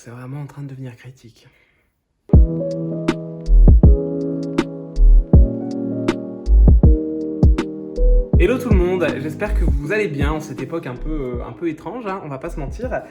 c'est vraiment en train de devenir critique. Hello tout le monde, j'espère que vous allez bien en cette époque un peu étrange, hein, on va pas se mentir.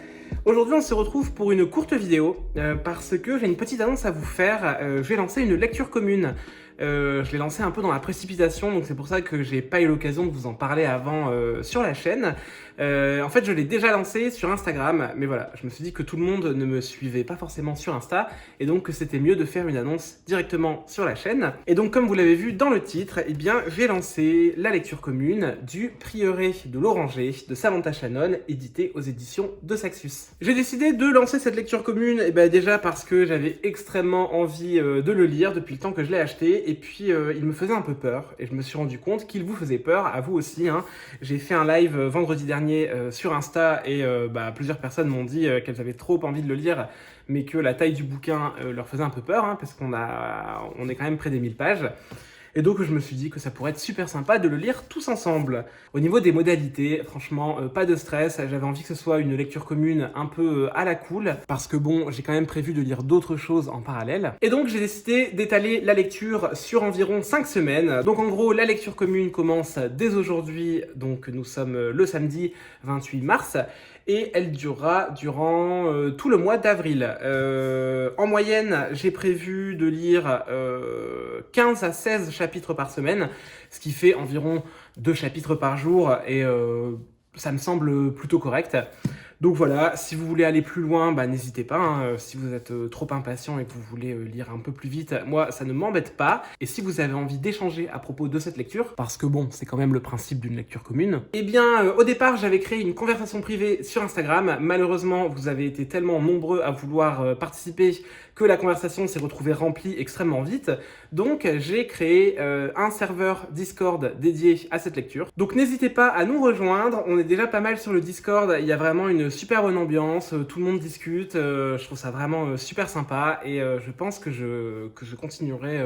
Aujourd'hui on se retrouve pour une courte vidéo parce que j'ai une petite annonce à vous faire. Je vais lancer une lecture commune. Je l'ai lancé un peu dans la précipitation, donc c'est pour ça que j'ai pas eu l'occasion de vous en parler avant sur la chaîne. En fait, je l'ai déjà lancé sur Instagram, mais voilà, je me suis dit que tout le monde ne me suivait pas forcément sur Insta, et donc que c'était mieux de faire une annonce directement sur la chaîne. Et donc, comme vous l'avez vu dans le titre, eh bien, j'ai lancé la lecture commune du Prieuré de l'Oranger de Samantha Shannon, édité aux éditions de Saxus. J'ai décidé de lancer cette lecture commune, déjà parce que j'avais extrêmement envie de le lire depuis le temps que je l'ai acheté, et puis il me faisait un peu peur, et je me suis rendu compte qu'il vous faisait peur, à vous aussi, hein. J'ai fait un live vendredi dernier sur Insta et plusieurs personnes m'ont dit qu'elles avaient trop envie de le lire, mais que la taille du bouquin leur faisait un peu peur, hein, parce qu'on est quand même près des 1000 pages. Et donc je me suis dit que ça pourrait être super sympa de le lire tous ensemble. Au niveau des modalités, franchement, pas de stress. J'avais envie que ce soit une lecture commune un peu à la cool, parce que bon, j'ai quand même prévu de lire d'autres choses en parallèle. Et donc j'ai décidé d'étaler la lecture sur environ 5 semaines. Donc en gros, la lecture commune commence dès aujourd'hui, donc nous sommes le samedi 28 mars, et elle durera durant tout le mois d'avril. En moyenne, j'ai prévu de lire 15 à 16 chapitres par semaine, ce qui fait environ 2 chapitres par jour, et ça me semble plutôt correct. Donc voilà, si vous voulez aller plus loin, n'hésitez pas, hein. Si vous êtes trop impatient et que vous voulez lire un peu plus vite, moi ça ne m'embête pas. Et si vous avez envie d'échanger à propos de cette lecture, parce que bon, c'est quand même le principe d'une lecture commune, eh bien au départ j'avais créé une conversation privée sur Instagram. Malheureusement, vous avez été tellement nombreux à vouloir participer que la conversation s'est retrouvée remplie extrêmement vite. Donc j'ai créé un serveur Discord dédié à cette lecture. Donc n'hésitez pas à nous rejoindre, on est déjà pas mal sur le Discord, il y a vraiment une super bonne ambiance, tout le monde discute, je trouve ça vraiment super sympa, et je pense que je continuerai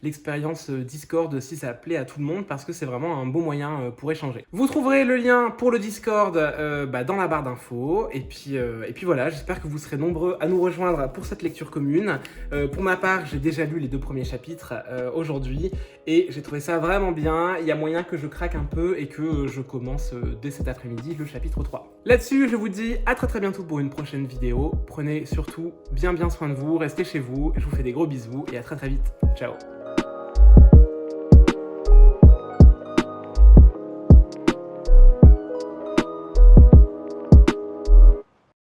l'expérience Discord si ça plaît à tout le monde, parce que c'est vraiment un bon moyen pour échanger. Vous trouverez le lien pour le Discord dans la barre d'infos, et puis voilà, j'espère que vous serez nombreux à nous rejoindre pour cette lecture commune. Pour ma part, j'ai déjà lu les 2 premiers chapitres aujourd'hui, et j'ai trouvé ça vraiment bien. Il y a moyen que je craque un peu et que je commence dès cet après-midi le chapitre 3. Là-dessus, je vous dis à très bientôt pour une prochaine vidéo. Prenez surtout bien soin de vous, restez chez vous, je vous fais des gros bisous et à très vite. Ciao.